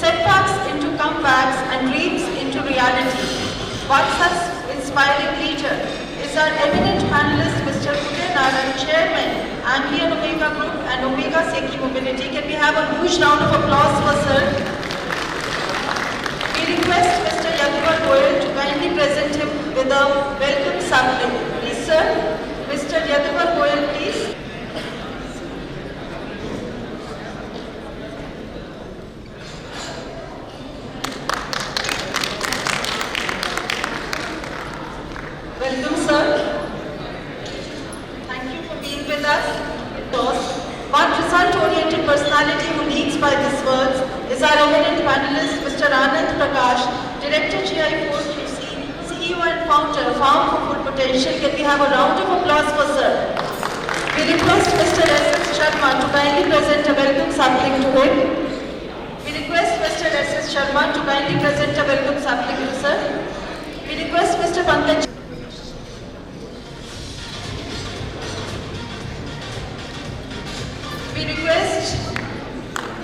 setbacks into comebacks and dreams into reality. One such inspiring leader is our eminent panelist, Mr. Uday Naran, Chairman, Ambient Omega Group and Omega Seki Mobility. Can we have a huge round of applause for sir? We request Mr. Yaduraj Goyal to kindly present him with a welcome sampling. Please sir, Mr. Yaduraj Goyal, please. Welcome, sir. Thank you for being with us. One result-oriented personality who leads by these words is our eminent panelist, Mr. Anand Prakash, Director GI4QC, CEO and founder, Farm for Full Potential. Can we have a round of applause for sir? We request Mr. S.S. Sharma to kindly present a welcome sampling to him. We request Mr. S.S. Sharma to kindly present a welcome sampling to sir. We request Mr. Pankaj. We request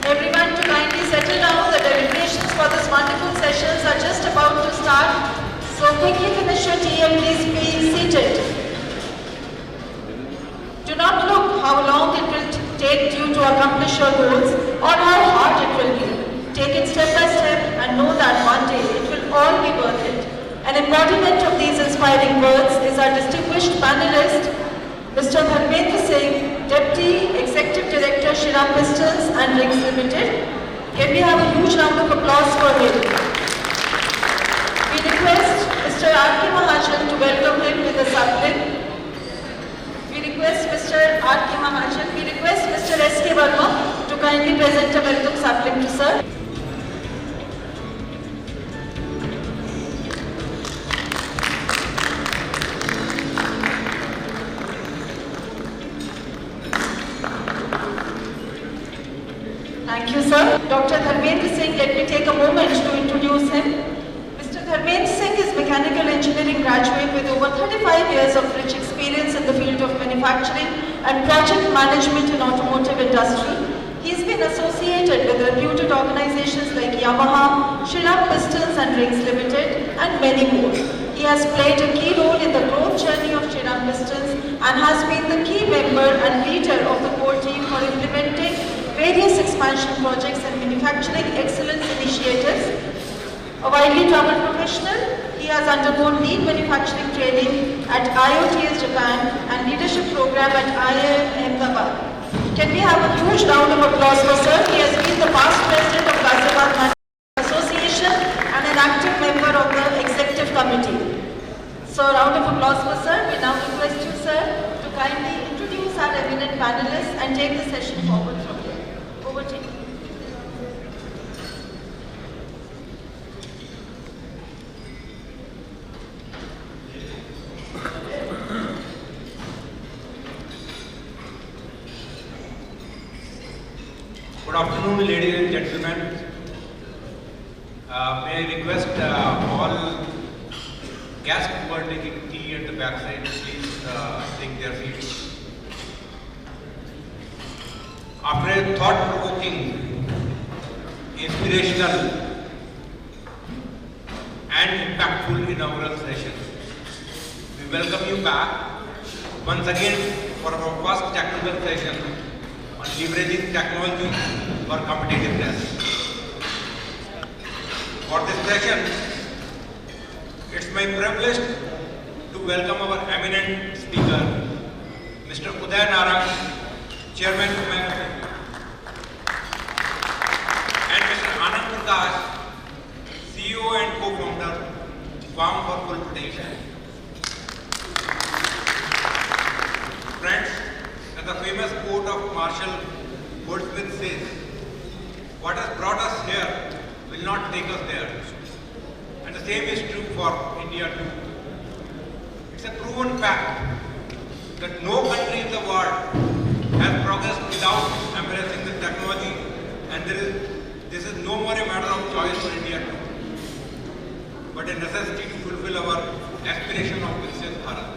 everyone to kindly settle down. The deliberations for this wonderful sessions are just about to start. So quickly finish your tea and please be seated. Do not look how long it will take you to accomplish your goals or how hard it will be. Take it step by step and know that one day it will all be worth it. An embodiment of these inspiring words is our distinguished panelist, Mr. Dharmendra Singh, Deputy Executive Director, Shriram Pistols and Rings Limited. Can we have a huge round of applause for him? We request Mr. R.K. Mahajan to welcome him with a sampling. We request Mr. R.K. Mahajan. We request Mr. S.K. Verma to kindly present a welcome sampling to sir. Thank you, sir. Dr. Dharmendra Singh, let me take a moment to introduce him. Mr. Dharmendra Singh is mechanical engineering graduate with over 35 years of rich experience in the field of manufacturing and project management in automotive industry. He's been associated with reputed organizations like Yamaha, Shriram Pistols and Rings Limited and many more. He has played a key role in the growth journey of Shriram Pistols and has been the key member and leader of the core team for implementing various expansion projects and manufacturing excellence initiatives. A widely traveled professional, he has undergone lean manufacturing training at IOTS Japan and leadership program at IIM Ahmedabad. Can we have a huge round of applause for sir? He has been the past president of Ghaziabad Manufacturing Association and an active member of the executive committee. So a round of applause for sir. We now request you sir to kindly introduce our eminent panelists and take the session forward from here. Over to you. Good afternoon, ladies and gentlemen. May I request all guests who are taking tea at the backside, please take their seats. After a thought-provoking, inspirational and impactful inaugural session, we welcome you back once again for our first technical session on leveraging technology for competitiveness. For this session, it's my privilege to welcome our eminent speaker, Mr. Uday Naran, Chairman of Omega, and Mr. Anand Prakash, CEO and co-founder, Farm for Full Potential. Friends, as the famous quote of Marshall Goldsmith says, what has brought us here will not take us there. And the same is true for India too. It's a proven fact that no country in the world has progressed without embracing the technology, and this is no more a matter of choice for India too, but a necessity to fulfill our aspiration of Viksit Bharat.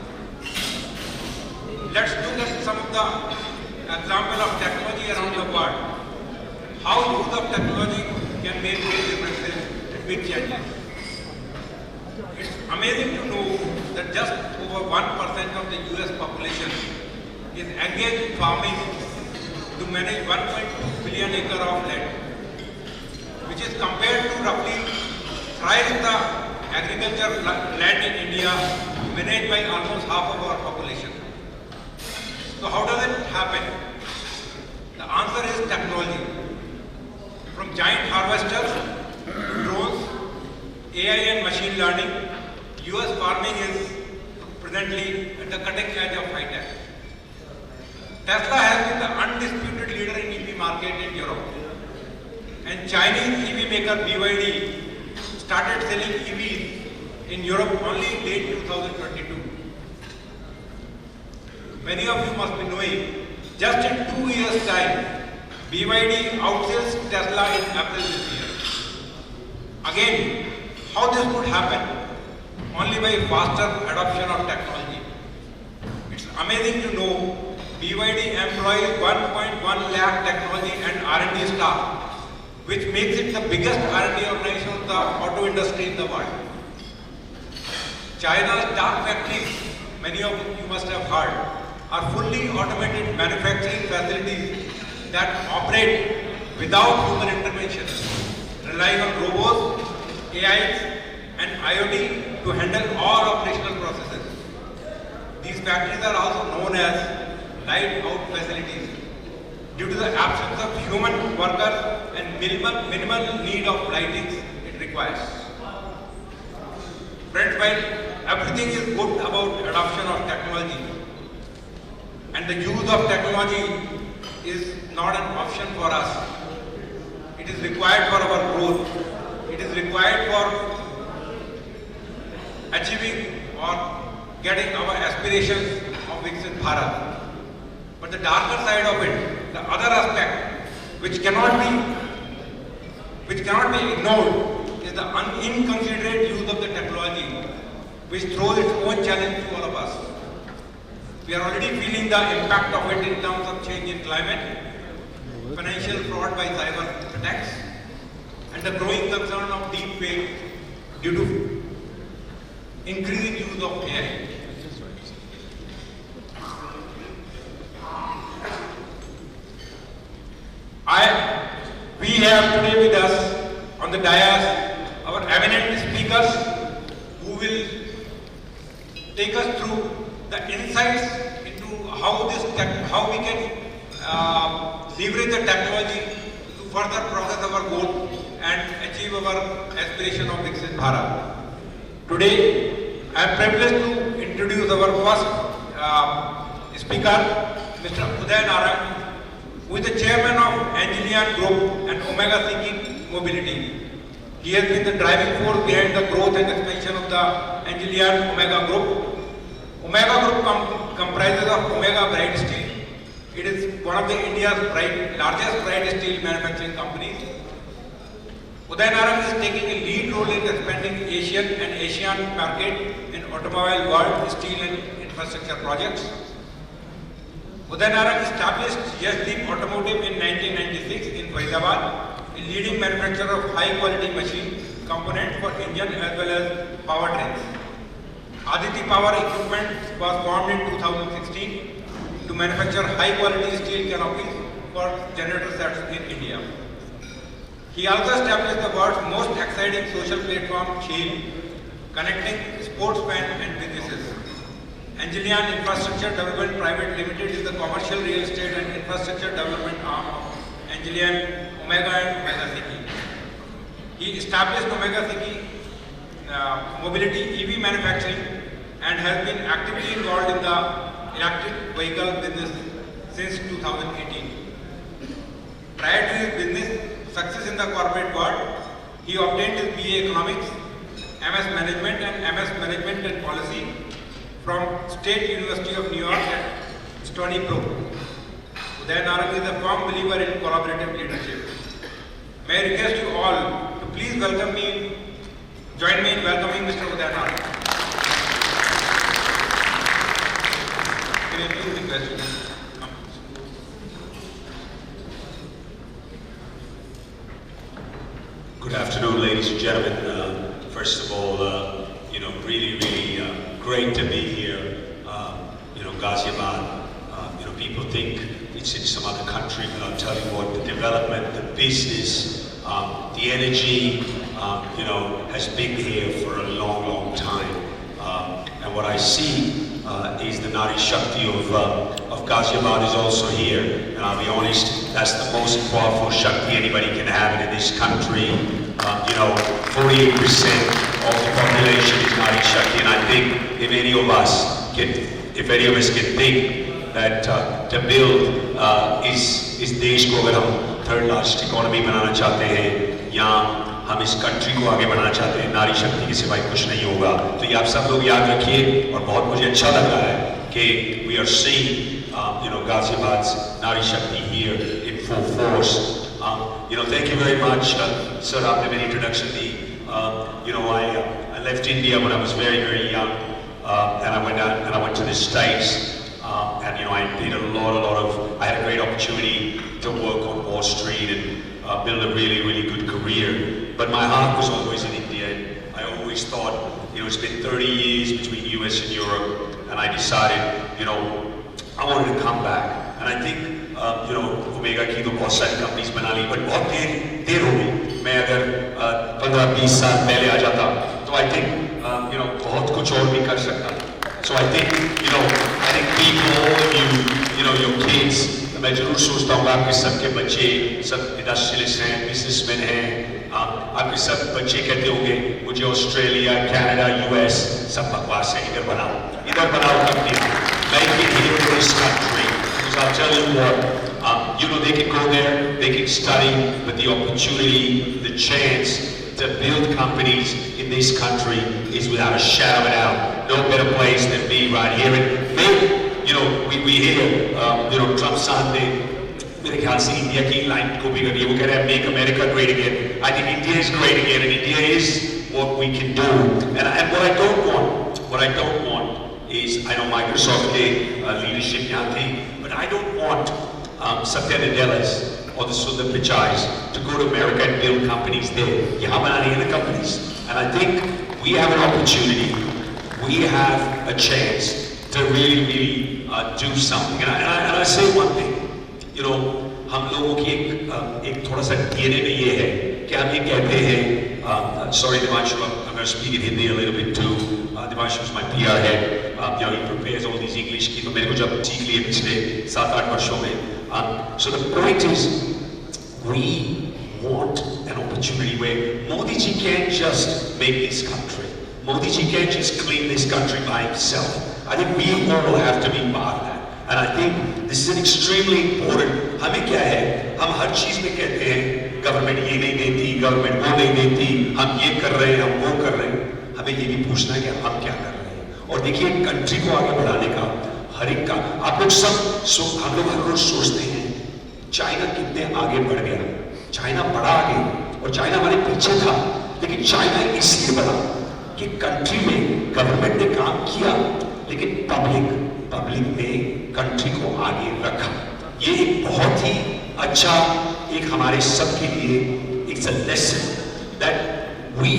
Let's look at some of the examples of technology around the world. How use of technology can make big changes. It's amazing to know that just over 1% of the US population is engaged in farming to manage 1.2 billion acre of land, which is compared to roughly thrice the agriculture land in India managed by almost half of our population. So how does it happen? The answer is technology. From giant harvesters to drones, AI and machine learning, US farming is presently at the cutting edge of high tech. Tesla has been the undisputed leader in EV market in Europe. And Chinese EV maker BYD started selling EVs in Europe only in late 2022. Many of you must be knowing, just in 2 years' time, BYD outsells Tesla in April this year. Again, how this could happen? Only by faster adoption of technology. It's amazing to know BYD employs 1.1 lakh technology and R&D staff, which makes it the biggest R&D organization of the auto industry in the world. China's dark factories, many of you must have heard, are fully automated manufacturing facilities that operate without human intervention, relying on robots, AIs, and IoT to handle all operational processes. These factories are also known as light-out facilities due to the absence of human workers and minimal need of lightings it requires. Friends, while everything is good about adoption of technology, and the use of technology is not an option for us. It is required for our growth. It is required for achieving or getting our aspirations of Viksit Bharat. But the darker side of it, the other aspect which cannot be ignored is the inconsiderate use of the technology, which throws its own challenge to all of us. We are already feeling the impact of it in terms of change in climate, financial fraud by cyber attacks, and the growing concern of deep fake due to increasing use of AI. We have today with us on the dais our eminent speakers who will take us through the insights into how we can leverage the technology to further progress our goal and achieve our aspiration of Viksit Bharat. Today, I am privileged to introduce our first speaker, Mr. Uday Narang, who is the chairman of Angelian Group and Omega Thinking Mobility. He has been the driving force behind the growth and expansion of the Angelian Omega Group. Omega Group comprises of Omega Bright Steel. It is one of the India's largest bright steel manufacturing companies. Uday Narang is taking a lead role in expanding Asian and ASEAN market in automobile world, steel and infrastructure projects. Uday Narang established Yashdeep Automotive in 1996 in Faridabad, a leading manufacturer of high quality machine components for engine as well as powertrains. Aditi Power Equipment was formed in 2016 to manufacture high quality steel canopies for generator sets in India. He also established the world's most exciting social platform, Chain, connecting sportsmen and businesses. Angelian Infrastructure Development Private Limited is the commercial real estate and infrastructure development arm of Angelian Omega and Omega City. He established Omega City Mobility EV manufacturing and has been actively involved in the electric vehicle business since 2018. Prior to his business success in the corporate world, he obtained his BA Economics, MS Management and MS Management and Policy from State University of New York at Stony Brook. Uday Narang is a firm believer in collaborative leadership. May I request you all to please join me in welcoming Mr. Uday Narang. Can I please request you to come? Good afternoon, ladies and gentlemen. First of all, really great to be here. Ghaziabad. People think it's in some other country, but I'll tell you what, the development, the business, the energy, has been here for a long time. And what I see is the Nari Shakti of Ghaziabad is also here. And I'll be honest, that's the most powerful Shakti anybody can have in this country. 48% of the population is Nari Shakti, and I think if any of us can think that to build इस देश को अगर हम third largest economy बनाना चाहते हैं या हम इस कंट्री को आगे बढ़ाना चाहते हैं, नारी शक्ति के सिवाय कुछ नहीं होगा. तो ये आप सब लोग याद रखिए, और बहुत मुझे अच्छा लग रहा है कि we are seeing Ghaziabad's Nari Shakti here in full force. Thank you very much, sir. आपने मेरी introduction the. I left India when I was very young, and I went to the States. I did I had a great opportunity to work on Wall Street and build a really good career. But my heart was always in India. And I always thought, it's been 30 years between US and Europe, and I decided, I wanted to come back. And I think, Omega की तो बहुत सारी companies बना ली, but बहुत देर हो गई. मैं अगर 15-20 साल पहले आ जाता, तो I think, बहुत कुछ और भी कर सकता. So I think, people, all of you, your kids, मैं जरूर सोचता हूँ आपके सबके बच्चे सब इंडस्ट्रियलिस्ट हैं, बिजनेसमैन हैं, आपके सब बच्चे कहते होंगे मुझे ऑस्ट्रेलिया, कनाडा, यूएस सब बकवास है, इधर बनाओ company, make it here in this country. Because I'll tell you what, they can go there, they can study, but the opportunity, the chance to build companies in this country is without a shadow of a doubt. No better place than me right here. And maybe, we hear, Trump साथ में मेरे ख्याल से India की line को भी कर रही है. वो कह रहा है Make America Great Again. I think India is great again, and India is what we can do. And what I don't want is, I know Microsoft के leadership यहाँ थी, but I don't want Satya Nadellas or the Sundar Pichais to go to America and build companies there. यहाँ बनाने हैं the companies. And I think we have an opportunity. We have a chance to really do something. And I say one thing, हम लोगों की एक थोड़ा सा DNA में ये है कि हम ये कहते हैं, sorry Divanshu, I'm going to speak in Hindi a little bit too. Divanshu is my PR head. He prepares all these English की, तो मेरे को जब सीख लिए पिछले 7-8 वर्षों में. So the point is, we want an opportunity where Modi ji can't just make this country. Modi ji can't just clean this country by himself. I think we all have to be part of that. And I think this is an extremely important. हमें क्या है? हम हर चीज में कहते हैं government ये नहीं देती, गवर्नमेंट वो नहीं देती, हम ये कर रहे हैं, हम वो कर रहे हैं. हमें ये भी पूछना है कि हम क्या कर रहे हैं. और देखिए कंट्री को आगे बढ़ाने का हर एक का आप लोग हम लोग हर रोज सोचते हैं चाइना कितने आगे बढ़ गया. चाइना बढ़ा आगे, और चाइना हमारे पीछे था, लेकिन चाइना इसलिए बढ़ा कि कंट्री में गवर्नमेंट ने काम किया, लेकिन पब्लिक ने कंट्री को आगे रखा. ये एक बहुत ही अच्छा एक हमारे सबके लिए it's a lesson that we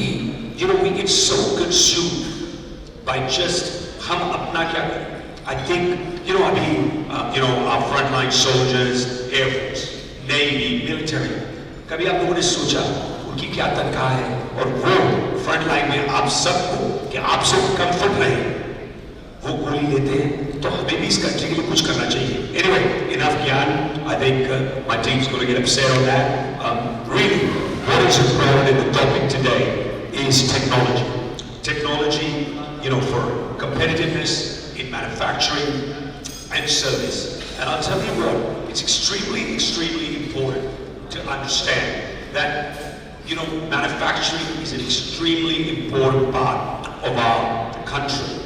get so consumed by just हम अपना क्या करें. I think अभी our frontline soldiers, Air Force, Navy, military, कभी आप लोगों ने सोचा उनकी क्या तनख्वाह है, और वो फ्रंट लाइन में आप सबको कि आप सब कंफर्ट रहे वो गोली लेते हैं, तो हमें भी इस कंट्री के लिए कुछ करना चाहिए. Anyway, enough ज्ञान. I think my team's going to get upset on that. Really, what is important in the topic today is technology. Technology, for competitiveness in manufacturing and service. And I'll tell you what, it's extremely important to understand that manufacturing is an extremely important part of our country.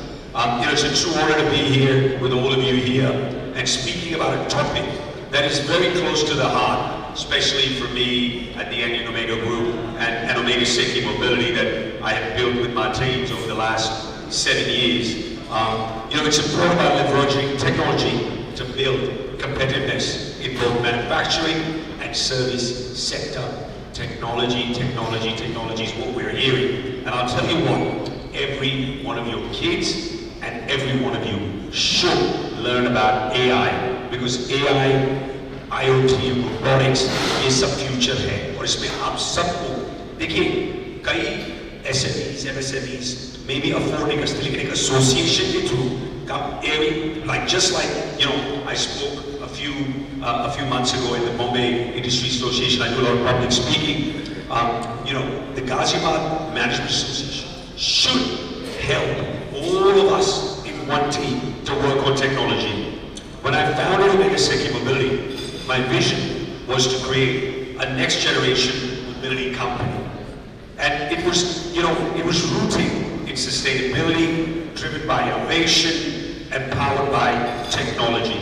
It's a true honor to be here with all of you here and speaking about a topic that is very close to the heart, especially for me at the Enion Omega Group and Omega Safety Mobility that I have built with my teams over the last 7 years. It's important about leveraging technology to build competitiveness in both manufacturing and service sector. Technology, technology, technology is what we're hearing. And I'll tell you what, every one of your kids and every one of you should learn about AI, because AI, IoT, robotics, ये सब future है और इसमें आप सबको देखिए कई SMEs, MSMEs maybe afford नहीं कर सकते लेकिन एक association के through just like you know I spoke a few months ago in the Bombay Industry Association. I do a lot of public speaking. The Ghaziabad Management Association should help all of us in one team to work on technology. When I founded Omega Secure Mobility, my vision was to create a next generation mobility company. And it was rooted in sustainability, driven by innovation, and powered by technology.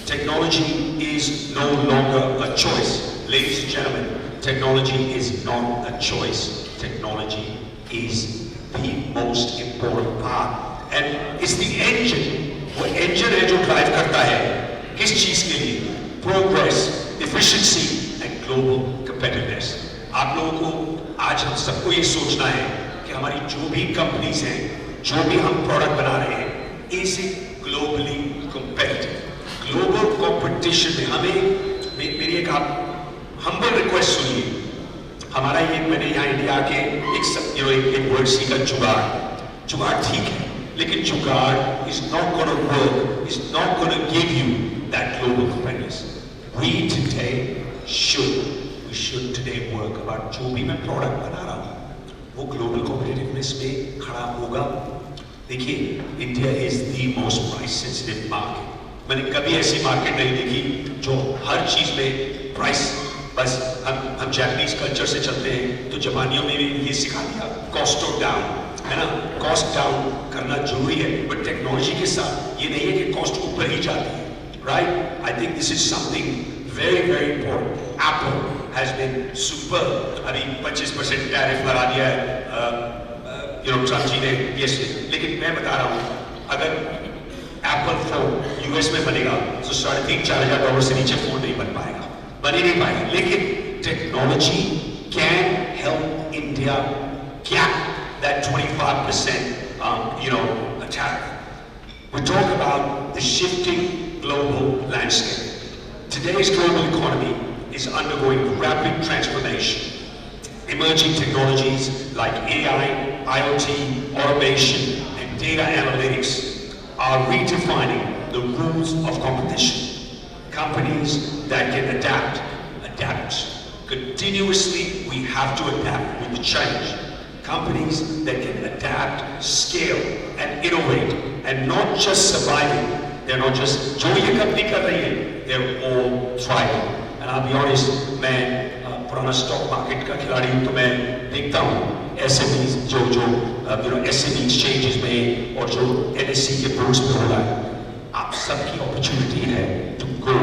Technology is no longer a choice. Ladies and gentlemen, technology is not a choice. Technology is the most important part. And it's the engine. वो engine है जो drive करता है किस चीज के लिए? Progress, efficiency, and global competitiveness. आप लोगों को आज हम सबको ये सोचना है कि हमारी जो भी कंपनीज हैं, जो भी हम प्रोडक्ट बना रहे हैं, is it globally competitive? Global competition में हमें मेरी एक आप humble request सुनिए. हमारा ये मैंने यहाँ इंडिया के एक वर्ड सीखा जुगाड़ ठीक है, लेकिन जुगाड़ is not going to work, is not going to give you that global competitiveness. We should today work about जो भी मैं प्रोडक्ट बना रहा हूँ वो ग्लोबल कॉम्पिटिटिवनेस में खड़ा होगा. देखिए, India is the most price sensitive market. मैंने कभी ऐसी मार्केट नहीं देखी जो हर चीज में प्राइस, बस हम जापानीज कल्चर से चलते हैं तो जापानियों में भी ये सिखा दिया कॉस्ट डाउन, है ना. कॉस्ट डाउन करना जरूरी है, बट टेक्नोलॉजी के साथ ये नहीं है कि कॉस्ट ऊपर ही जाती है. Right, I think this is something very, very important. Apple has been superb. अभी 25% टैरिफ लगा दिया है ट्रम्प जी ने. यस, लेकिन मैं बता रहा हूँ अगर एप्पल फोन यूएस में बनेगा तो $3,000-4,000 से नीचे फोन नहीं बन ही नहीं पाएगा. लेकिन technology can help India gap that 25% tariff. We talk about the shifting global landscape. Today's global economy is undergoing rapid transformation. Emerging technologies like AI, IoT, automation, and data analytics are redefining the rules of competition. Companies that can adapt. Continuously, we have to adapt with the change. Companies that can adapt, scale, and innovate, and not just surviving. They're not just जो ये company कर रही है, they're all thriving. And I'll be honest, मैं पुराना stock market का खिलाड़ी हूँ तो मैं देखता हूँ SMEs जो SME exchanges में और जो NSE के boards में हो रहा है. आप सबकी opportunity है to go.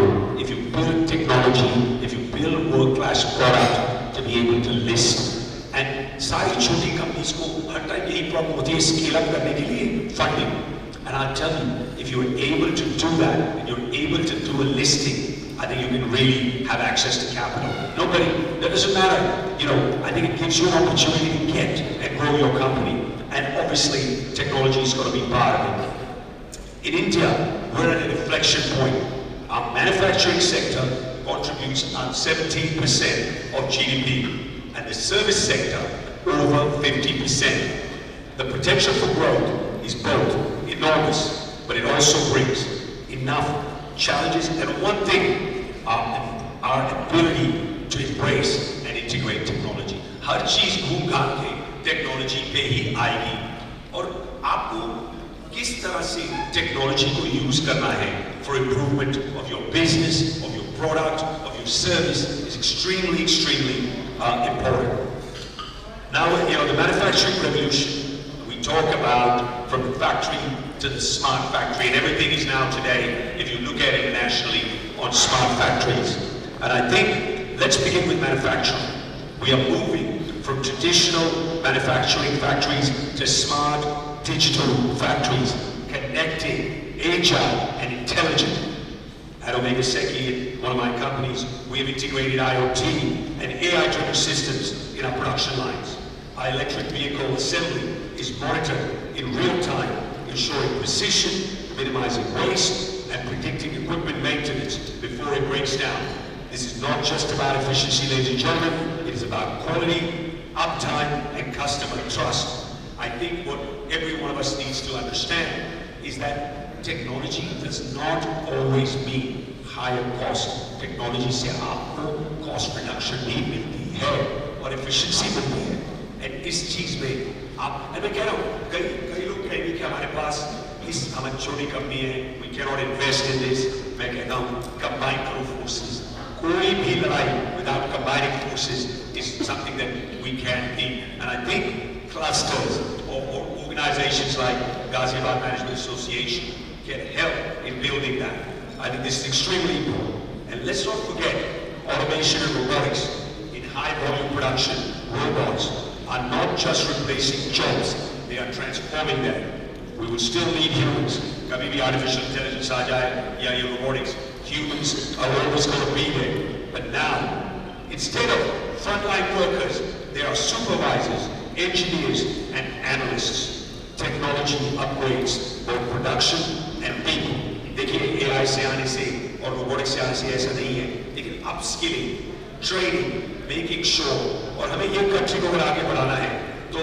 If you build technology, if you build world-class product to be able to list. And सारी छोटी companies को हर टाइम यही प्रॉब्लम होती है scale up करने के लिए funding. And I'll tell you, if you're able to do that, and you're able to do a listing, I think you can really have access to capital. That doesn't matter. I think it gives you an opportunity to get and grow your company. And obviously, technology is going to be part of it. In India, we're at an inflection point. Our manufacturing sector contributes about 17% of GDP, and the service sector over 50%. The potential for growth is both enormous, but it also brings enough challenges. And one thing, our ability to embrace and integrate technology. हर चीज घूम घाम के technology पे ही आएगी, और आपको किस तरह से टेक्नोलॉजी को यूज करना है for improvement of your business, of your product, of your service is extremely important. Now, the manufacturing revolution. We talk about from the factory to the smart factory, and everything is now today, if you look at it nationally, on smart factories. And I think, let's begin with manufacturing. We are moving from traditional manufacturing factories to smart digital factories, connected, agile, and intelligent. At Omega Seki, one of my companies, we have integrated IoT and AI-driven systems in our production lines. Our electric vehicle assembly is monitored in real time, ensuring precision, minimizing waste, and predicting equipment maintenance before it breaks down. This is not just about efficiency, ladies and gentlemen. It is about quality, uptime, and customer trust. I think what every one of us needs to understand is that technology does not always mean higher cost. Technology से आपको cost reduction नहीं मिलती है और efficiency मिलती है. And इस चीज में आप, मैं कह रहा हूँ, कई लोग कहेंगे कि हमारे पास हमारी छोटी कंपनी है, we cannot invest in this. मैं कहता हूँ, combine करो forces. कोई भी लड़ाई without combining forces is something that we can't beat. And I think clusters or organizations like Ghaziabad Management Association can help in building that. I think this is extremely important. And let's not forget automation and robotics. In high volume production, robots are not just replacing jobs, they are transforming them. We will still need humans. Kabhi bhi artificial intelligence aa jaye ya ye robotics, humans are always going to be there. But now, instead of frontline workers, there are supervisors, engineers, and analysts. Technology upgrades both production and people. देखिए AI से आने से और robotics से आने से ऐसा नहीं है, लेकिन upskilling, training, making sure, और हमें ये country को अगर आगे बढ़ाना है, तो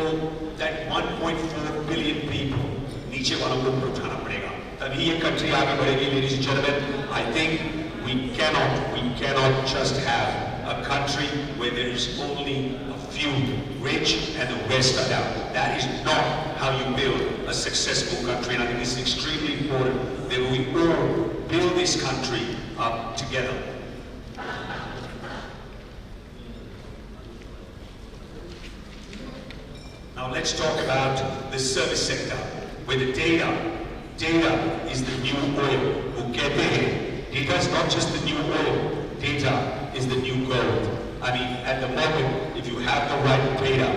that 1.4 billion people नीचे वालों को ऊपर उठाना पड़ेगा, तभी ये country आगे बढ़ेगी, ladies and gentlemen. I think we cannot just have a country where there is only a few rich and the rest are down. That is not how you build a successful country, and I think it's extremely important that we all build this country up together. Now let's talk about the service sector, where the data is the new oil. वो कहते हैं, data is not just the new oil, data is the new gold. I mean, at the moment, if you have the right data,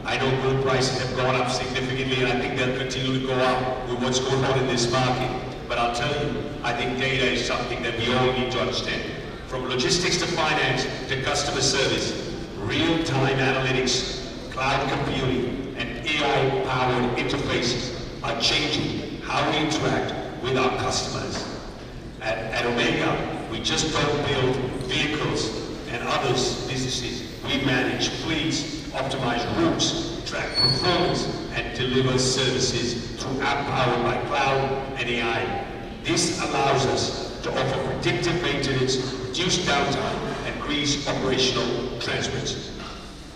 I know gold prices have gone up significantly, and I think they'll continue to go up with what's going on in this market. But I'll tell you, I think data is something that we all need to understand. From logistics to finance to customer service, real-time analytics, cloud computing, and AI-powered interfaces are changing how we interact with our customers. At Omega, we just don't build vehicles and others businesses. We manage fleets, optimize routes, track performance, and deliver services through app powered by cloud and AI. This allows us to offer predictive maintenance, reduce downtime, and increase operational transparency.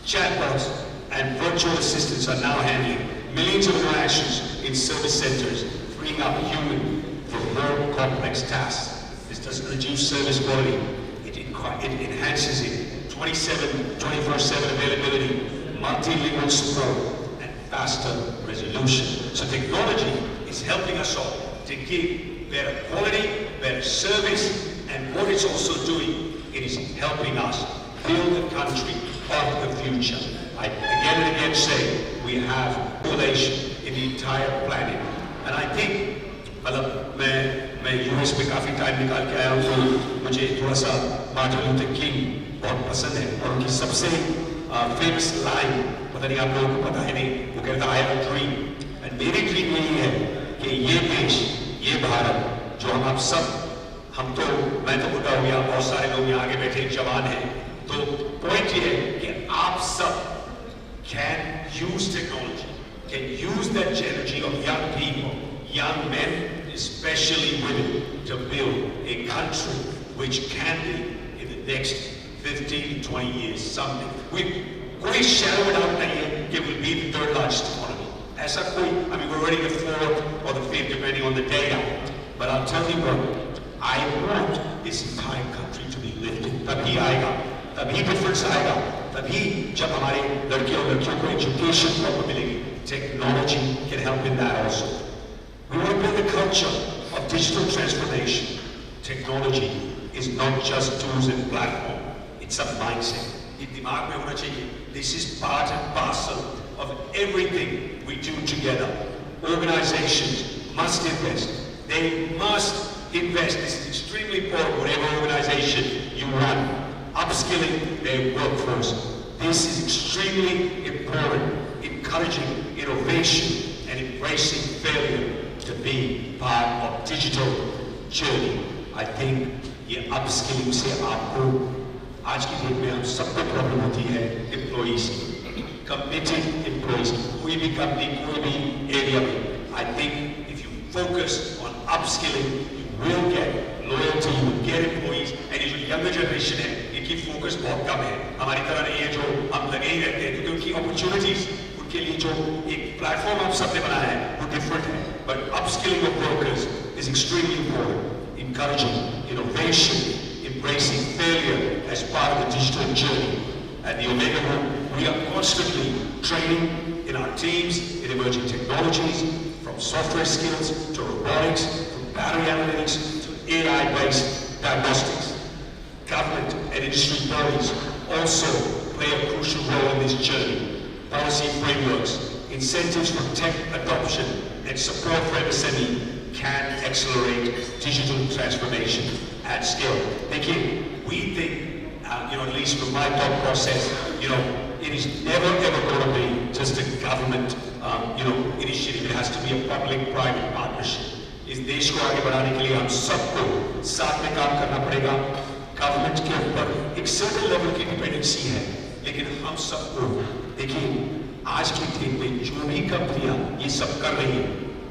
Chatbots and virtual assistants are now handling millions of interactions in service centers, freeing up human for more complex tasks. This doesn't reduce service quality, it enhances it. 24/7 availability, multilingual support, and faster resolution. So technology is helping us all to give better quality, better service, and what it's also doing, it is helping us build the country of the future. I again and again say, we have population in the entire planet. And I think, मैं US में काफी time निकाल के आया हूँ, तो मुझे थोड़ा सा मार्टिन लूथर किंग बहुत पसंद है, और उनकी सबसे फेमस लाइन, पता नहीं आप लोगों को पता है नहीं, वो कहता है, I have a dream, and मेरी ड्रीम यही है कि ये देश, ये भारत, जो हम सब, मैं तो बुढ़ा हो गया, बहुत सारे लोग यहाँ आगे बैठे जवान हैं, तो पॉइंट ये है कि आप सब can use technology, can use that energy of young people, young men, especially women, to build a country which can be, in the next 15 to 20 years, something. कोई shadow doubt नहीं है कि will be the third largest economy. ऐसा कोई, I mean, we're already the fourth or the fifth, depending on the data. But I'll tell you what, I want this entire country to be lifted. तभी आएगा, तभी difference आएगा, तभी जब हमारे लड़के और लड़कियों को education proper मिलेगी. Technology can help in that also. We want to build a culture of digital transformation. Technology is not just tools and platform, it's a mindset. ये दिमाग में होना चाहिए. This is part and parcel of everything we do together. Organizations must invest. They must invest. This is extremely important, whatever organization you run. Upskilling their workforce. This is extremely important. Encouraging innovation and embracing failure to be part of digital journey. I think ये upskilling से आपको आज की date में हम सबको problem होती है employees की, committed employees की, कोई भी company, कोई भी area में. I think if you focus on upskilling, you will get loyalty, you will get employees, and ये जो younger generation है, इनकी focus बहुत कम है. हमारी तरह नहीं है जो हम लगे ही रहते हैं, क्योंकि उनकी opportunities, उनके लिए जो एक platform हम सबने बनाया है, वो different है. But upskilling of workers is extremely important. Encouraging innovation, embracing failure as part of the digital journey. At the Omega Group, we are constantly training in our teams in emerging technologies, from software skills to robotics, from battery analytics to AI-based diagnostics. Government and industry bodies also play a crucial role in this journey. Policy frameworks, incentives for tech adoption, and support for MSME can accelerate digital transformation at scale. Again, we think, at least from my thought process, it is never ever going to be just a government, initiative. It has to be a public-private partnership. इस देश को आगे बढ़ाने के लिए हम सबको साथ में काम करना पड़ेगा. गवर्नमेंट के ऊपर एक सर्टेन लेवल की डिपेंडेंसी है, लेकिन हम सबको देखिए आज की डेट में जो भी कंपनियां ये सब कर रही हैं,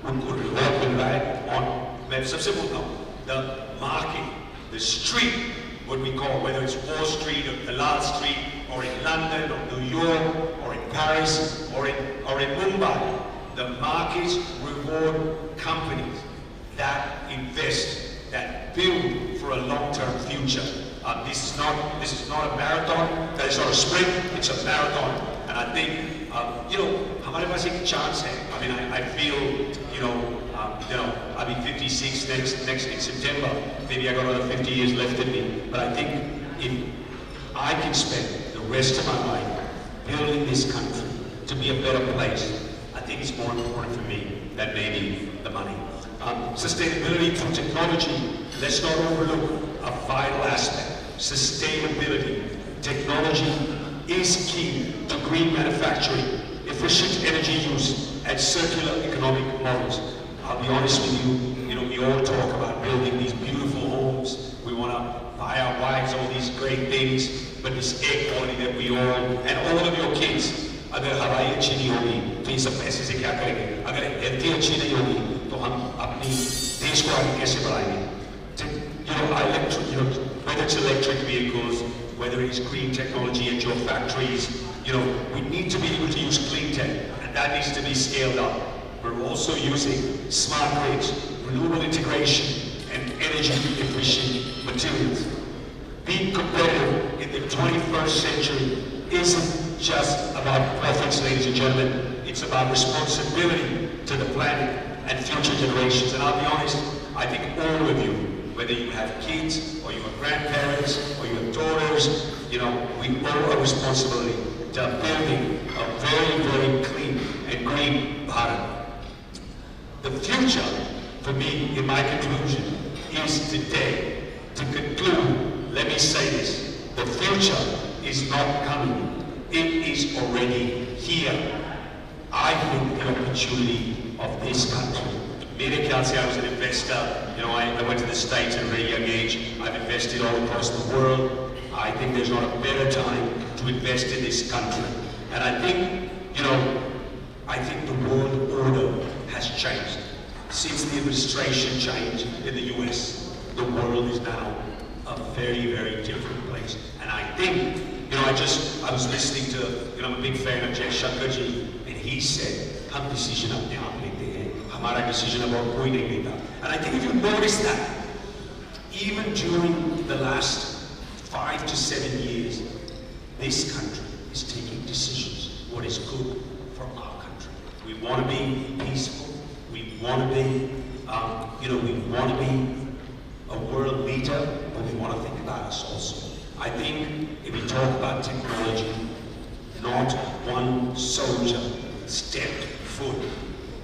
उनको रिवॉर्ड मिल रहा है. और मैं सबसे बोलता हूँ, the market, the street, what we call, whether it's Wall Street or Dalal Street, or in London or New York or in Paris or in Mumbai, the markets reward companies that invest, that build for a long-term future. This is not a marathon. That is not a sprint. It's a marathon. And I think हमारे पास एक chance है. I mean, I feel, I'll be 56 next in September. Maybe I got another 50 years left in me. But I think if I can spend the rest of my life building this country to be a better place, I think it's more important for me than maybe the money. Sustainability through technology. Let's not overlook a vital aspect. Sustainability. Technology is key to green manufacturing, efficient energy use, and circular economic models. I'll be honest with you, we all talk about building these beautiful homes. We want to buy our wives all these great things, but this air quality that we all, and all of your kids, अगर हवाई अच्छी नहीं होगी, तो ये सब पैसे से क्या करेंगे? अगर हेल्थ अच्छी नहीं होगी, तो हम अपनी देश को आगे कैसे बढ़ाएंगे? Whether it's electric vehicles, whether it's green technology at your factories, we need to be able to use clean tech, and that needs to be scaled up. We're also using smart grids, renewable integration, and energy-efficient materials. Being competitive in the 21st century isn't just about profits, ladies and gentlemen. It's about responsibility to the planet and future generations. And I'll be honest, I think all of you, whether you have kids, or you are grandparents, or you have daughters, we owe a responsibility to building a very, very clean and green Bharat. The future, for me, in my conclusion, is today. To conclude, let me say this. The future is not coming. It is already here. I think the opportunity of this country. Mere ख्याल से I was an investor. I went to the States at a very young age. I've invested all across the world. I think there's not a better time to invest in this country. And I think, I think the world order has changed. Since the administration change in the US, the world is now a very, very different place. And I think, I was listening to, I'm a big fan of Jay Shankarji, and he said, हम decision अपने आप लेते हैं, हमारा decision about कोई नहीं लेता. And I think if you notice that, even during the last 5 to 7 years, this country is taking decisions, what is good for our country. We want to be peaceful, we want to be, we want to be a world leader, but we want to think about us also. I think if we talk about technology, not one soldier stepped foot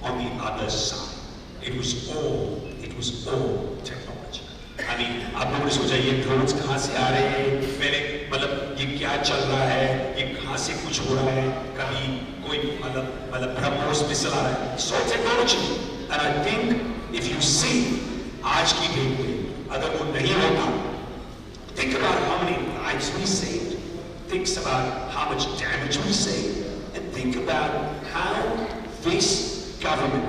on the other side. It was all technology. I mean, आप लोगों ने सोचा ये drones कहाँ से आ रहे हैं, पहले मतलब ये क्या चल रहा है, ये कहाँ से कुछ हो रहा है, कभी कोई मतलब ब्रह्मोस मिसाइल आ रहा है, so technology. And I think if you see आज की डेट में अगर वो नहीं होता, think about how many lives we saved, think about how much damage we saved, and think about how this government,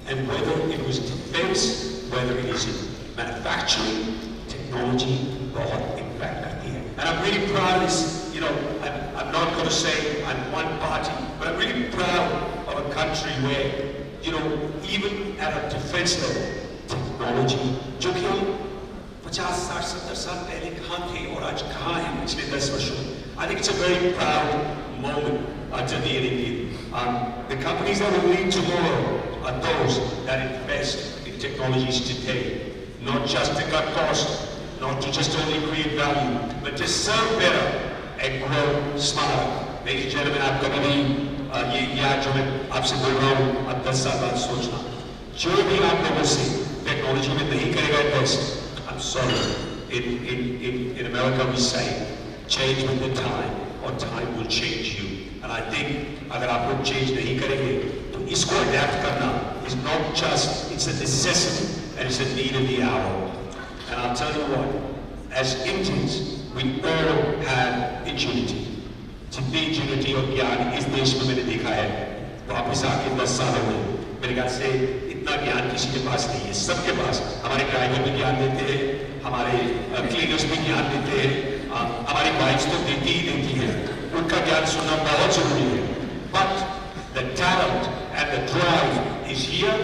and whether it was defense, whether it is in manufacturing, technology, बहुत impact करती है. And I'm really proud of this, you know, I'm not going to say I'm one party, but I'm really proud of a country where, you know, even at a defense level, technology, जो कि हम 50, 60, 70 साल पहले कहाँ थे और आज कहाँ हैं पिछले 10 वर्षों में. I think it's a very proud moment to be an Indian. The companies that will lead tomorrow are those that invest in technologies today. Not just to cut costs, not to just only create value, but to serve better and grow smarter. Ladies and gentlemen, आप कभी भी ये आज जो मैं आपसे बोल रहा हूँ, आप 10 साल बाद सोचना, जो भी आप लोगों से टेक्नोलॉजी में नहीं करेगा invest, I'm sorry. In America we say, change with the time, or time will change you. And I think अगर आप लोग change नहीं करेंगे, तो इसको adapt करना is not just, it's a necessity. And it's a need of the hour. And I'll tell you what, as Indians, we all have ingenuity. जितनी ingenuity और ज्ञान इस देश में मैंने देखा है, वापस आके 10 सालों में, मेरे ख्याल से इतना ज्ञान किसी के पास नहीं है. सबके पास, हमारे ड्राइवर भी ज्ञान देते हैं, हमारे क्लीनर्स भी ज्ञान देते हैं, हमारी बाइक्स तो देती ही देती है. उनका ज्ञान सुनना बहुत जरूरी है. But the talent and the drive is here.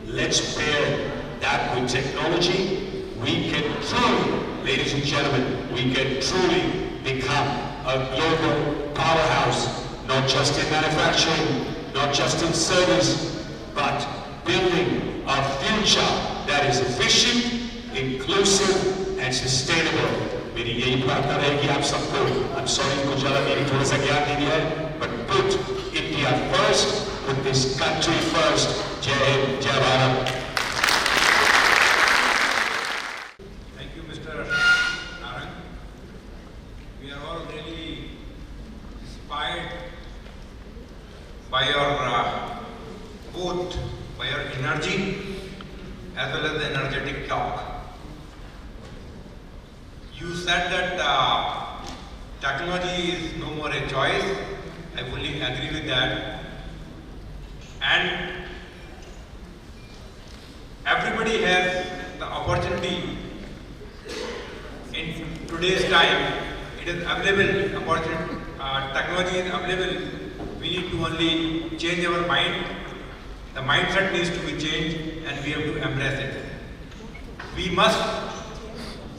Let's pair that with technology. We can truly, ladies and gentlemen, we can truly become a global powerhouse, not just in manufacturing, not just in service, but building a future that is efficient, inclusive, and sustainable. मेरी यही प्रार्थना रहेगी आप सबको. I'm sorry कुछ ज़्यादा मेरी थोड़ा सा ज्ञान दे दिया है, but put India first, put this country first. जय हिंद, जय Bharat. By your both by your energy as well as the energetic talk. You said that technology is no more a choice. I fully agree with that. And everybody has the opportunity in today's time. It is available. Opportunity, technology is available. We need to only change our mind. The mindset needs to be changed and we have to embrace it. We must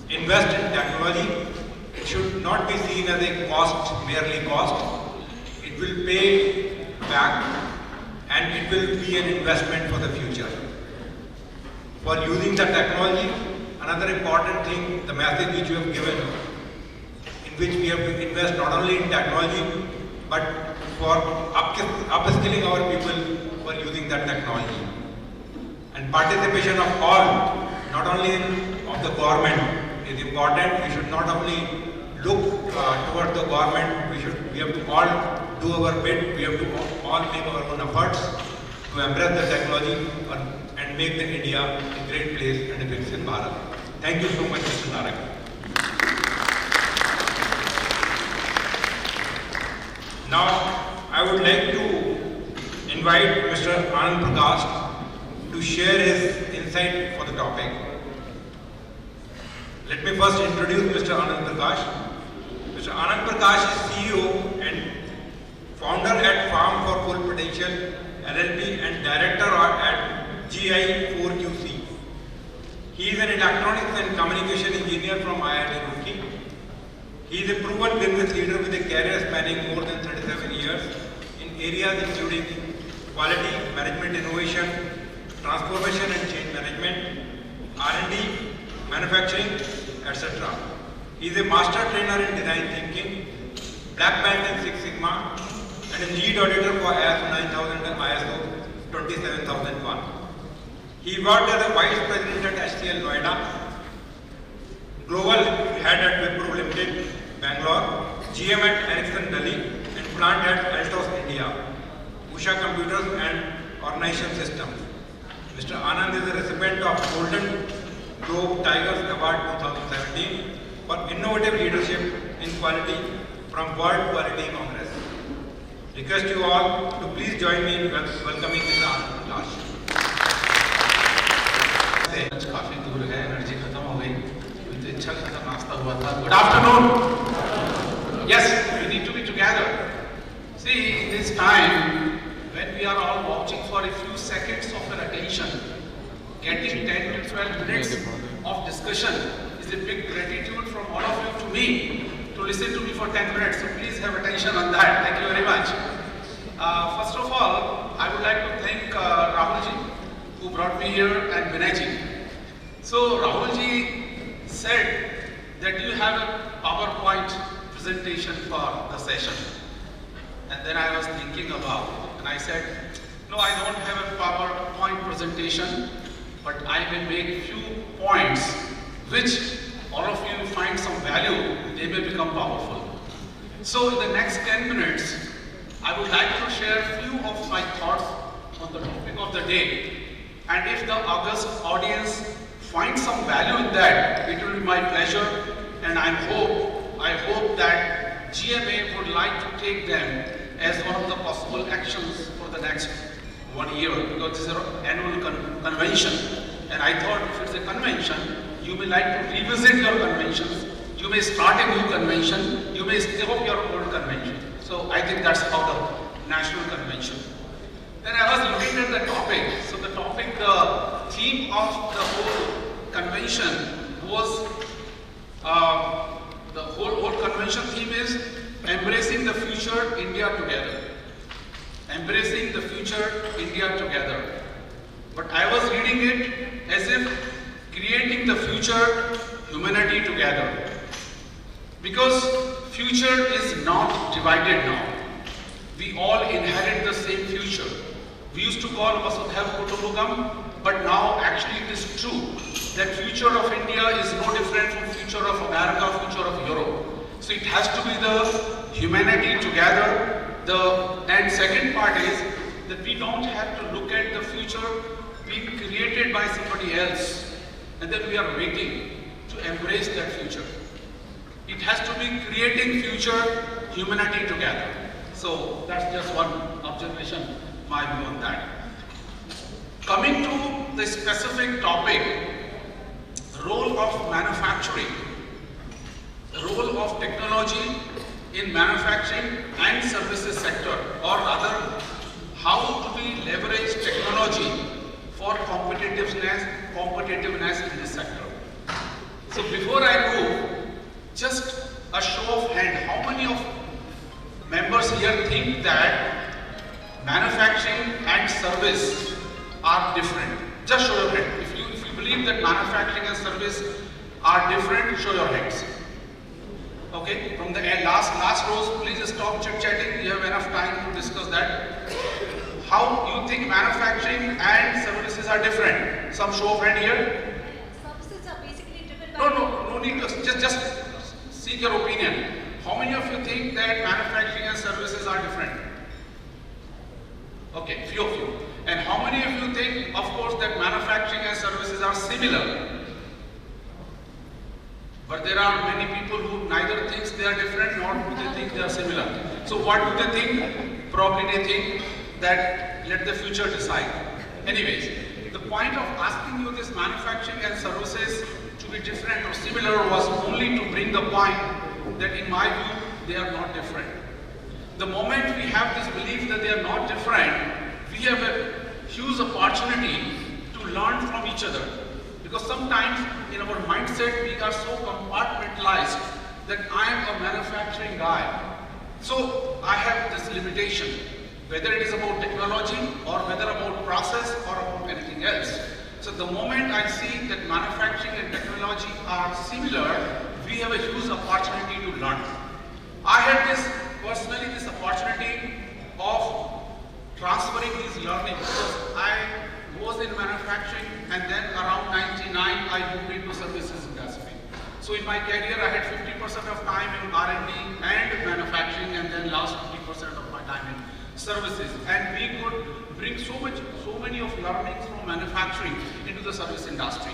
invest in technology. It should not be seen as a cost, merely cost. It will pay back and it will be an investment for the future. For using the technology, another important thing, the message which you have given, in which we have to invest not only in technology, but for upskilling our people for using that technology. And participation of all, not only of the government, is important. We should not only look towards the government, we have to all do our bit, we have to all make our own efforts to embrace the technology and make the India a great place and a big Bharat. Thank you so much, Mr. Narak. Now, I would like to invite Mr. Anand Prakash to share his insight for the topic. Let me first introduce Mr. Anand Prakash. Mr. Anand Prakash is CEO and founder at Farm for Full Potential LLP and director at GI4QC. He is an electronics and communication engineer from IIT Roorkee. He is a proven business leader with a career spanning more than 37 years in areas including quality, management innovation, transformation and change management, R&D, manufacturing, etc. He is a master trainer in design thinking, black belt in Six Sigma, and a lead auditor for ISO 9000 and ISO 27001. He worked as a vice president at HCL Noida, Global Head at Wipro Limited, Bangalore, GM at Ericsson Delhi, and Plant at Altos India, Usha Computers and Organization Systems. Mr. Anand is a recipient of Golden Globe Tigers Award 2017 for innovative leadership in quality from World Quality Congress. Request you all to please join me in welcoming Mr. Anand Prakash. काफी दूर है, energy खत्म हो गई, तो अच्छा खासा नाश्ता हुआ था. Good afternoon. Yes, we need to be together. See, in this time when we are all watching for a few seconds of your attention, getting 10 to 12 minutes of discussion is a big gratitude from all of you to me to listen to me for 10 minutes. So please have attention on that. Thank you very much. First of all, I would like to thank Rahulji, who brought me here, and Vinayji. So Rahulji said that you have a PowerPoint presentation for the session. And then I was thinking about, and I said, no, I don't have a PowerPoint presentation, but I will make few points which all of you find some value, they may become powerful. So in the next 10 minutes, I would like to share few of my thoughts on the topic of the day. And if the August audience finds some value in that, it will be my pleasure, and I hope that GMA would like to take them as one of the possible actions for the next 1 year, because this is an annual convention, and I thought if it's a convention, you may like to revisit your conventions, you may start a new convention, you may stop your old convention. So I think that's how the national convention. Then I was looking at the topic. So the topic, the theme of the whole convention was, the whole convention theme is embracing the future, India together. Embracing the future, India together. But I was reading it as if creating the future, humanity together. Because future is not divided now. We all inherit the same future. We used to call Vasudhaiva Kutumbakam, but now actually it is true that future of India is no different from future of America, future of Europe. So it has to be the humanity together. And second part is that we don't have to look at the future being created by somebody else and then we are waiting to embrace that future. It has to be creating future, humanity together. So that's just one observation, my view on that. Coming to the specific topic, role of manufacturing, the role of technology in manufacturing and services sector, or rather, how do we leverage technology for competitiveness in this sector. So before I move, just a show of hand, how many of members here think that manufacturing and service are different? Just show your hand. If you believe that manufacturing and service are different, show your hands. Okay, from the last rows, please stop chit-chatting. You have enough time to discuss that. How you think manufacturing and services are different? Some show of hand here. Services are basically driven by... No need to, just seek your opinion. How many of you think that manufacturing and services are different? Okay, few of you. And how many of you think, of course, that manufacturing and services are similar? But there are many people who neither thinks they are different nor do they think they are similar. So what do they think? Probably they think that let the future decide. Anyways, the point of asking you this manufacturing and services to be different or similar was only to bring the point that in my view, they are not different. The moment we have this belief that they are not different, we have a huge opportunity to learn from each other. Because sometimes in our mindset, we are so compartmentalized that I am a manufacturing guy. So I have this limitation, whether it is about technology or whether about process or about anything else. So the moment I see that manufacturing and technology are similar, we have a huge opportunity to learn. I had personally this opportunity of transferring this learning because I was in manufacturing and then around 99 I moved into services industry. So in my career, I had 50% of time in R&D and manufacturing, and then last 50% of my time in services. And we could bring so many of learnings from manufacturing into the service industry.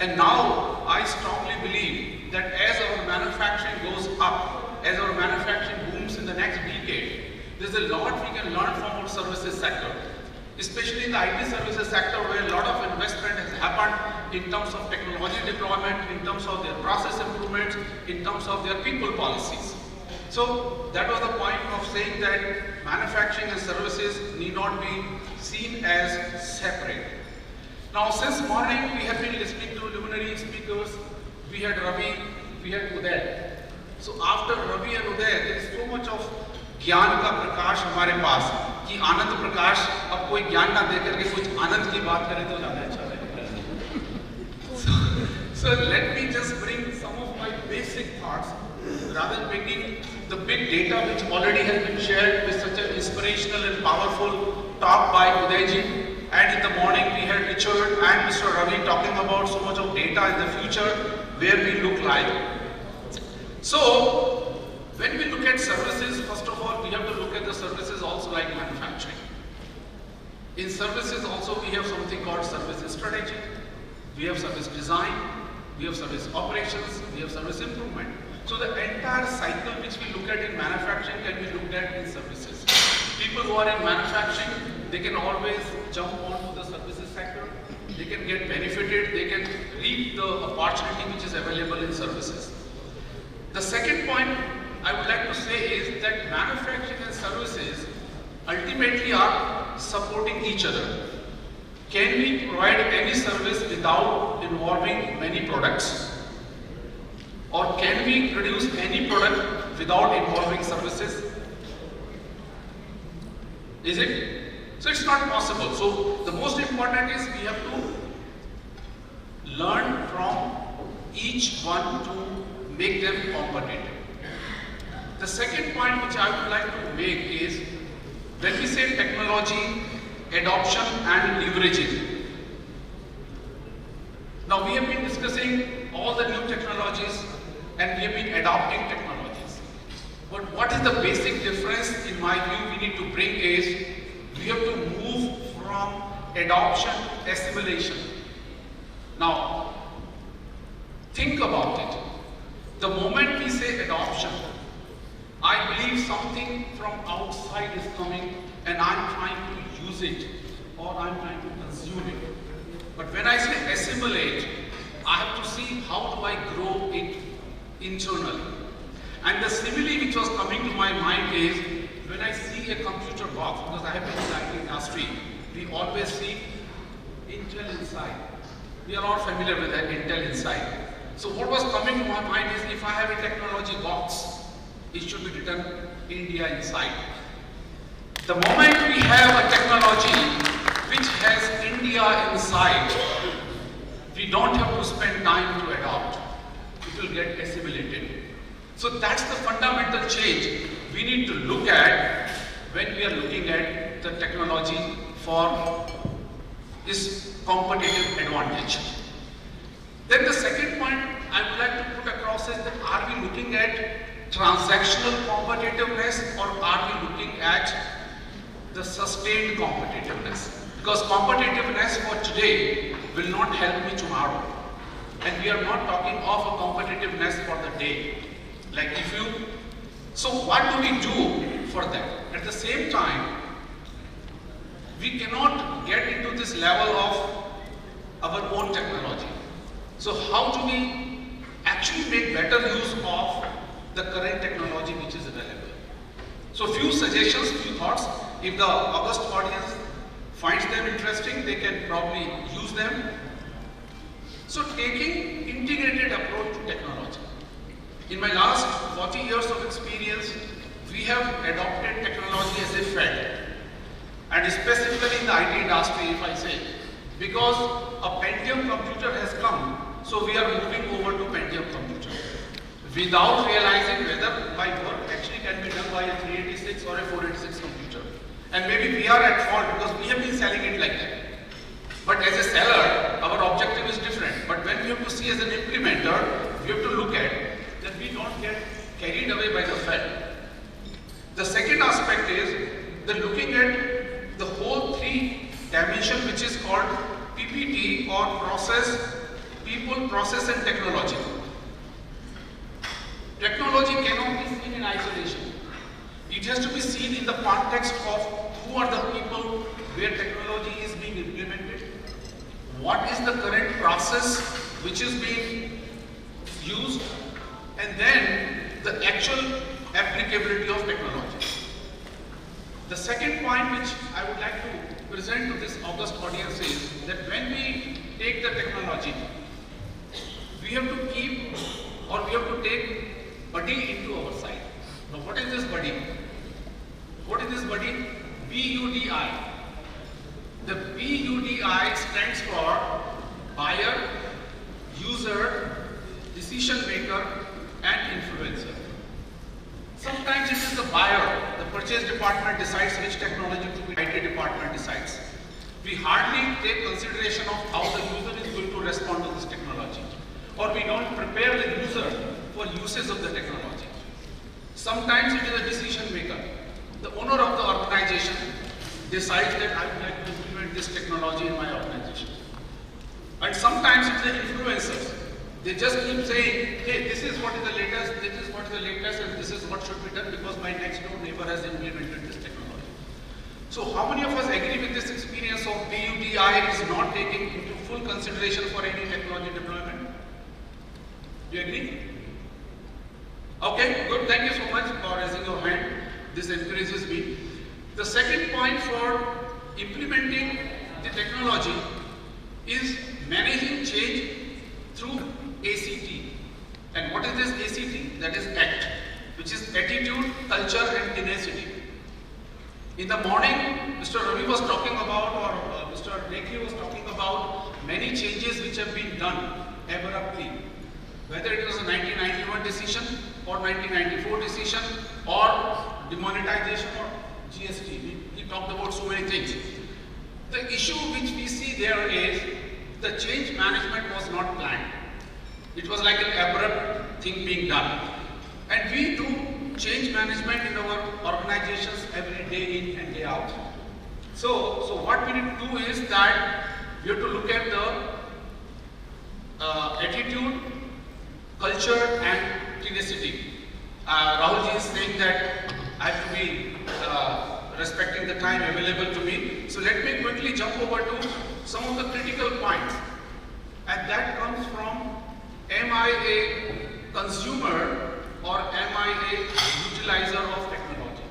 And now I strongly believe that as our manufacturing goes up, as our manufacturing booms in the next decade, there's a lot we can learn from our services sector, especially in the IT services sector, where a lot of investment has happened in terms of technology deployment, in terms of their process improvements, in terms of their people policies. So that was the point of saying that manufacturing and services need not be seen as separate. Now, since morning, we have been listening to luminary speakers. We had Ravi, we had Uday. So after Ravi and Uday, there is so much of ज्ञान का प्रकाश हमारे पास कि आनंद प्रकाश अब कोई ज्ञान ना देकर के कुछ आनंद की बात करें तो ज़्यादा अच्छा लगेगा. So let me just bring some of my basic thoughts rather than bringing the big data which already has been shared with such an inspirational and powerful talk by Udayji. And in the morning we had Richard and Mr. Ravi talking about so much of data in the future where we look like. So when we look at services, first of all, we have to look at the services also like manufacturing. In services also we have something called services strategy, we have service design, we have service operations, we have service improvement. So the entire cycle which we look at in manufacturing can be looked at in services. People who are in manufacturing, they can always jump onto the services sector, they can get benefited, they can reap the opportunity which is available in services. The second point I would like to say is that manufacturing and services ultimately are supporting each other. Can we provide any service without involving many products? Or can we produce any product without involving services? Is it? So it's not possible. So the most important is we have to learn from each one to make them competitive. The second point which I would like to make is when we say technology, adoption and leveraging. Now we have been discussing all the new technologies and we have been adopting technologies. But what is the basic difference in my view we need to bring is we have to move from adoption to assimilation. Now think about it. The moment we say adoption, I believe something from outside is coming and I'm trying to use it or I'm trying to consume it. But when I say assimilate, I have to see how do I grow it internally. And the simile which was coming to my mind is when I see a computer box, because I have been in the industry, we always see Intel inside. We are all familiar with that Intel inside. So what was coming to my mind is if I have a technology box, it should be written India inside. The moment we have a technology which has India inside, we don't have to spend time to adopt. It will get assimilated. So that's the fundamental change we need to look at when we are looking at the technology for its competitive advantage. Then the second point I would like to put across is that are we looking at transactional competitiveness or are we looking at the sustained competitiveness? Because competitiveness for today will not help me tomorrow. And we are not talking of a competitiveness for the day. Like if you, so what do we do for that? At the same time, we cannot get into this level of our own technology. So how do we actually make better use of the current technology which is available? So few suggestions, few thoughts. If the august audience finds them interesting, they can probably use them. So taking integrated approach to technology. In my last 40 years of experience, we have adopted technology as a fad. And specifically in the IT industry, if I say, because a Pentium computer has come, so we are moving over to Pentium computer. Without realizing whether my work actually can be done by a 386 or a 486 computer. And maybe we are at fault because we have been selling it like that. But as a seller, our objective is different. But when we have to see as an implementer, we we have to look at that we don't get carried away by the fad. The second aspect is the looking at the whole three dimension, which is called PPT, or process, people, process and technology. Technology cannot be seen in isolation. It has to be seen in the context of who are the people, where technology is being implemented, what is the current process which is being used, and then the actual applicability of technology. The second point which I would like to present to this august audience is that when we take the technology, we have to keep, or we have to take buddy into our side. Now what is this buddy? What is this buddy? BUDI. The BUDI stands for buyer, user, decision maker and influencer. Sometimes it is the buyer, the purchase department decides which technology to be, IT department decides. We hardly take consideration of how the user is going to respond to this technology, or we don't prepare the user for uses of the technology. Sometimes it is a decision maker. The owner of the organization decides that I would like to implement this technology in my organization. And sometimes it's the influencers. They just keep saying, hey, this is what is the latest, this is what is the latest, and this is what should be done because my next door neighbor has implemented this technology. So how many of us agree with this experience of BUDI is not taking into full consideration for any technology deployment? Do you agree? Okay, good. Thank you so much for raising your hand. This encourages me. The second point for implementing the technology is managing change through ACT. And what is this ACT? That is ACT, which is attitude, culture and tenacity. In the morning, Mr. Ravi was talking about, or Mr. Lekhi was talking about many changes which have been done abruptly. Whether it was a 1991 decision or 1994 decision or demonetization or GST. He talked about so many things. The issue which we see there is the change management was not planned. It was like an abrupt thing being done. And we do change management in our organizations every day in and day out. So what we need to do is that we have to look at the attitude, culture and tenacity. Rahulji is saying that I have to be respecting the time available to me. So let me quickly jump over to some of the critical points. And that comes from, am I a consumer or am I a utilizer of technology?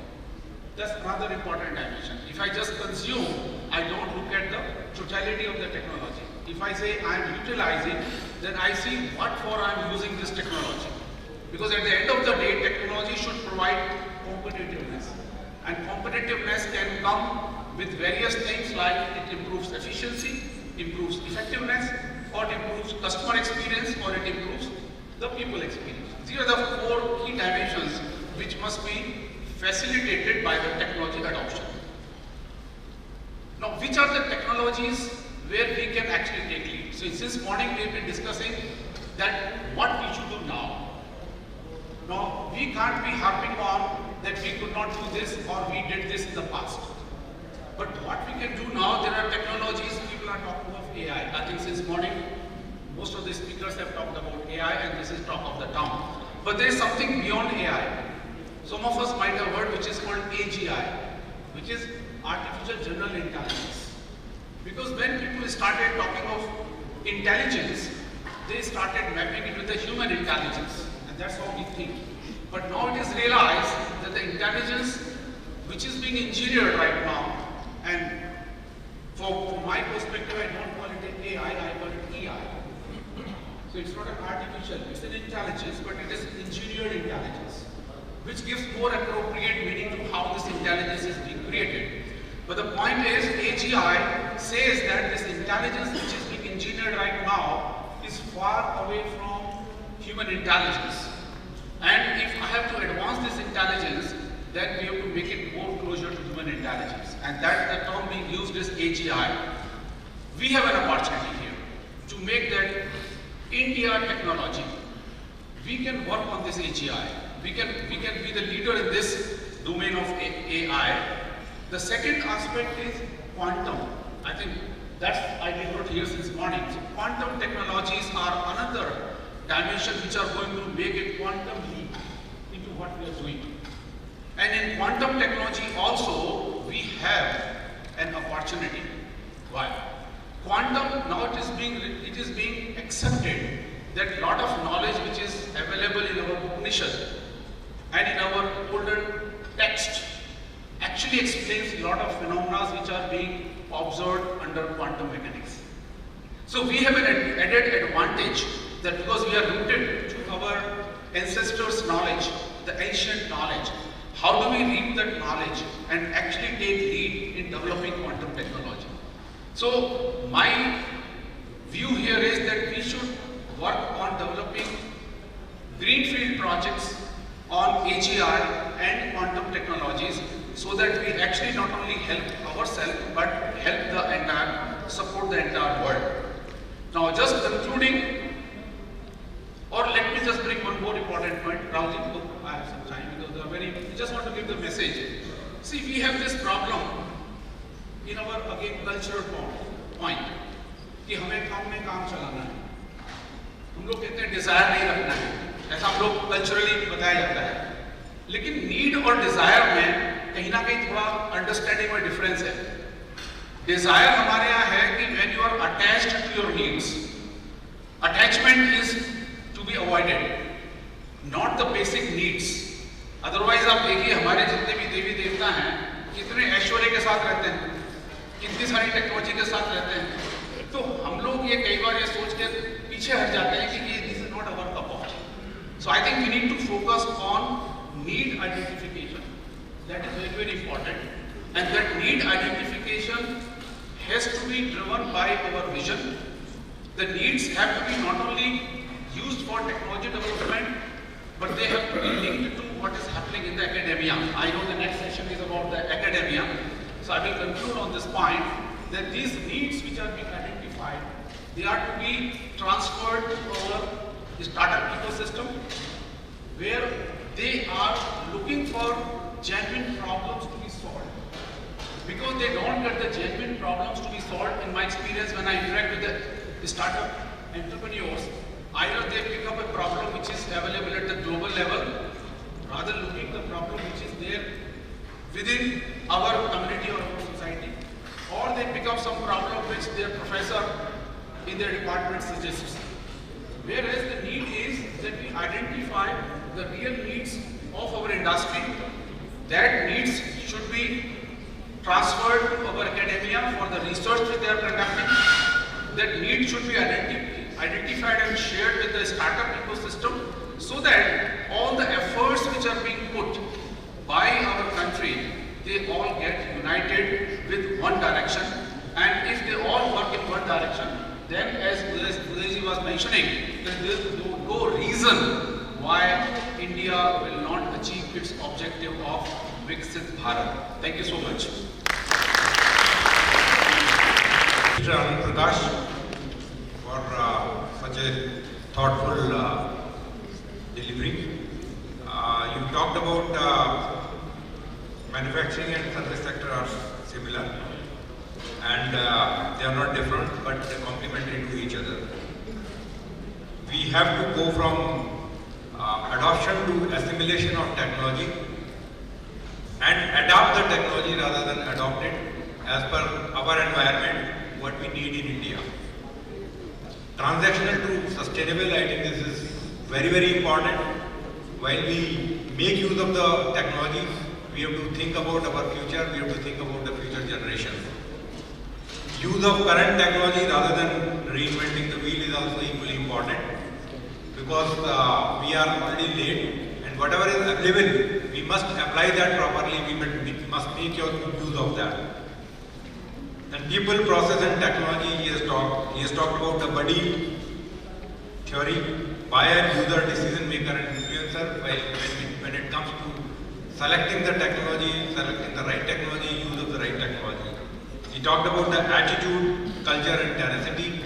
That's another important dimension. If I just consume, I don't look at the totality of the technology. If I say I'm utilizing, then I see what for I'm using this technology. Because at the end of the day, technology should provide competitiveness. And competitiveness can come with various things like it improves efficiency, improves effectiveness, or it improves customer experience, or it improves the people experience. These are the four key dimensions which must be facilitated by the technology adoption. Now, which are the technologies where we can actually take lead? So since morning we have been discussing that what we should do now. Now, we can't be harping on that we could not do this or we did this in the past. But what we can do now, there are technologies, people are talking of AI. I think since morning, most of the speakers have talked about AI and this is talk of the town. But there is something beyond AI. Some of us might have heard which is called AGI, which is Artificial General Intelligence. Because when people started talking of intelligence, they started mapping it with the human intelligence. And that's how we think. But now it is realized that the intelligence which is being engineered right now, and from my perspective, I don't call it an AI, I call it EI. So it's not an artificial, it's an intelligence, but it is engineered intelligence, which gives more appropriate meaning to how this intelligence is being created. But the point is, AGI says that this intelligence which is being engineered right now is far away from human intelligence. And if I have to advance this intelligence, then we have to make it more closer to human intelligence. And that the term being used is AGI. We have an opportunity here to make that India technology we can work on this AGI. We can be the leader in this domain of AI. The second aspect is quantum. I think I did not hear since morning. So quantum technologies are another dimension which are going to make a quantum leap into what we are doing. And in quantum technology also, we have an opportunity. Why? Quantum, now it is being accepted that a lot of knowledge which is available in our Upanishad and in our older text actually explains a lot of phenomena which are being observed under quantum mechanics. So we have an added advantage that because we are rooted to our ancestors' knowledge, the ancient knowledge, how do we reap that knowledge and actually take lead in developing quantum technology? So my view here is that we should work on developing greenfield projects on AGI and quantum technologies so that we actually not only help ourselves but help support the entire world. Now just concluding, or let me just bring one more important point. Raoji, I have some time because they are I just want to give the message. See, we have this problem in our again cultural point कि हमें काम चलाना है. हम लोग कहते हैं Dzire नहीं रखना है, ऐसा हम लोग कल्चरली बताया जाता है. लेकिन नीड और डिजायर में कहीं ना कहीं थोड़ा अंडरस्टैंडिंग में डिफरेंस है. डिजायर हमारे यहाँ है कि when you are attached to your needs, attachment is to be avoided, not the basic needs. Otherwise आप देखिए हमारे जितने भी देवी देवता हैं कितने ऐश्वर्य के साथ रहते हैं, कितनी सारी टेक्नोलॉजी के साथ रहते हैं. तो हम लोग ये कई बार ये सोच के पीछे हट जाते हैं कि ये this is not our cup of T. So I think we need to focus on need identification. That is very, very important. And that need identification has to be driven by our vision. The needs have to be not only used for technology development, but they have to be linked to what is happening in the academia. I know the next session is about the academia. So I will conclude on this point that these needs which are being identified, they are to be transferred to our startup ecosystem where they are looking for genuine problems to be solved. Because they don't get the genuine problems to be solved, in my experience when I interact with the startup entrepreneurs, either they pick up a problem which is available at the global level, rather looking the problem which is there within our community or our society, or they pick up some problem which their professor in their department suggests. Whereas the need is that we identify the real needs of our industry. That needs should be transferred to our academia for the research that they are conducting. That need should be identified and shared with the startup ecosystem so that all the efforts which are being put by our country, they all get united with one direction. And if they all work in one direction, then as Udayji was mentioning, there is no reason why India will not achieve its objective of Viksit Bharat. Thank you so much. Mr. Anand Prakash for such a thoughtful delivery. You talked about manufacturing and service sector are similar and they are not different but they are complementary to each other. We have to go from adoption to assimilation of technology and adopt the technology rather than adopt it as per our environment, what we need in India. Transactional to sustainable, I think this is very, very important. While we make use of the technology, we have to think about our future, we have to think about the future generation. Use of current technology rather than reinventing the wheel is also equally important because we are already late and whatever is available, we must apply that properly, we must make use of that. And people, process and technology, he has talked about the buddy theory, buyer, user, decision maker and influencer. When it comes to selecting the technology, selecting the right technology, use of the right technology. He talked about the attitude, culture and tenacity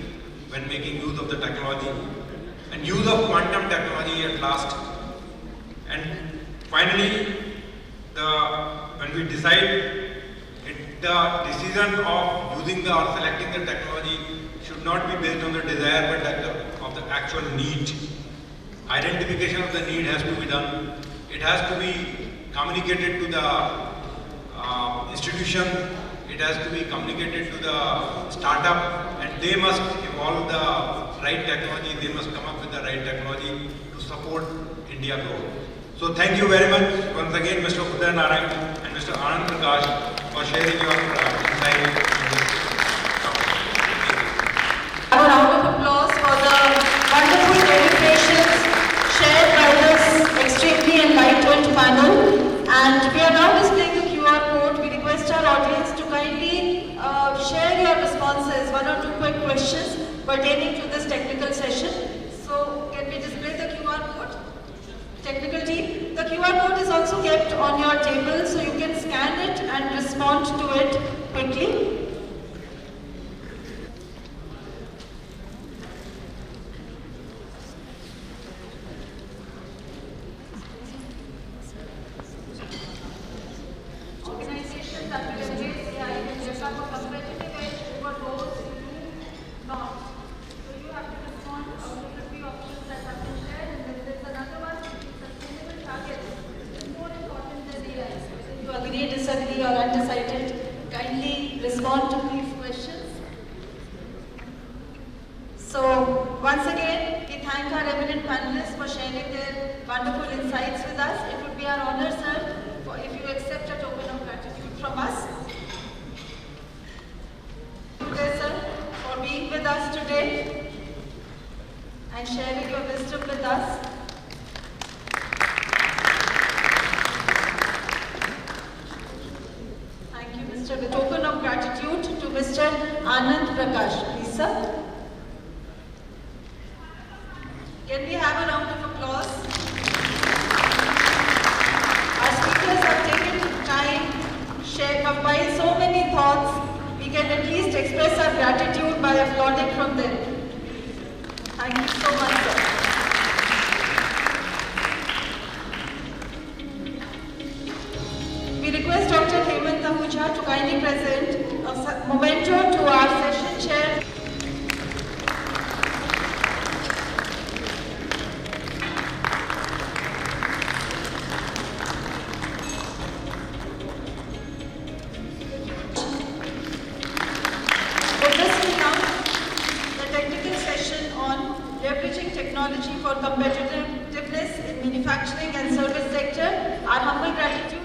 when making use of the technology. and use of quantum technology at last. And finally, when we decide, the decision of using or selecting the technology should not be based on the desire but of the actual need. Identification of the need has to be done. It has to be communicated to the institution. It has to be communicated to the startup, and they must evolve the right technology. They must come up with the right technology to support India growth. So thank you very much once again, Mr. Uday Narayan and Mr. Anand Prakash, for sharing your insight. A round of applause for the wonderful deliberations shared by this extremely enlightened panel. And we are now displaying the QR code. We request our audience to kindly share your responses, one or two quick questions pertaining to this technical session. So can we display the QR code? Technical team, the QR code is also kept on your table, so you can scan it and respond to it quickly. Organizations that will embrace AI will become a competitive edge over those who do not. So you have to respond out of the three options that have been shared, and then there's another one, which is sustainable targets, which is more important than AI. Whether you agree, disagree, or undecided, kindly respond to these questions. So once again, we thank our eminent panelists for sharing their wonderful insights with us. It would be our honor, sir, if you accept a token of gratitude from us. Thank you, sir, for being with us today and sharing your wisdom with us. Thank you, Mr. The token of gratitude to Mr. Anand Prakash. Please, sir. Can we have a round of applause? Our speakers have taken time, compiled so many thoughts. We can at least express our gratitude by applauding from them. Thank you so much, sir. We request Dr. Hemant Ahuja to kindly present a memento to our session chair. Technology for competitiveness in manufacturing and service sector. Our humble gratitude